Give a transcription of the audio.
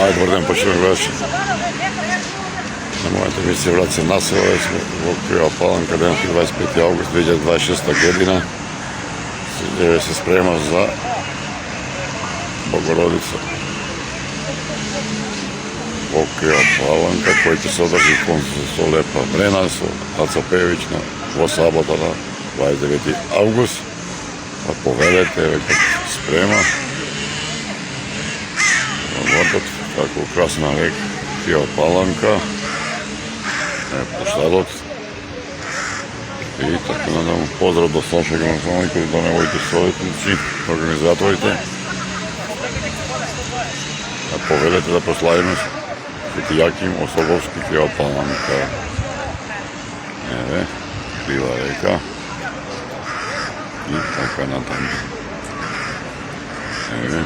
Ајде, добар ден, почнеме гледаш. На мојата емисија Врат се насела во Крива Паланка, денот 25. август 2026 година. Се спрема за Богородица во Крива Паланка, кој ќе се одржи концерт со Лепа Брена, со Аца Певична во саботата 29. август. А поведете, веќе спрема. Работат, така украсна река Крива Паланка. Площадот. И така надам поздрав до Саша Гранфоников, до неговите советници, организаторите. А поведете да прославиме Свети Јаким Особовски Крива Паланка. Еве, Крива река. И така натаму. Еве.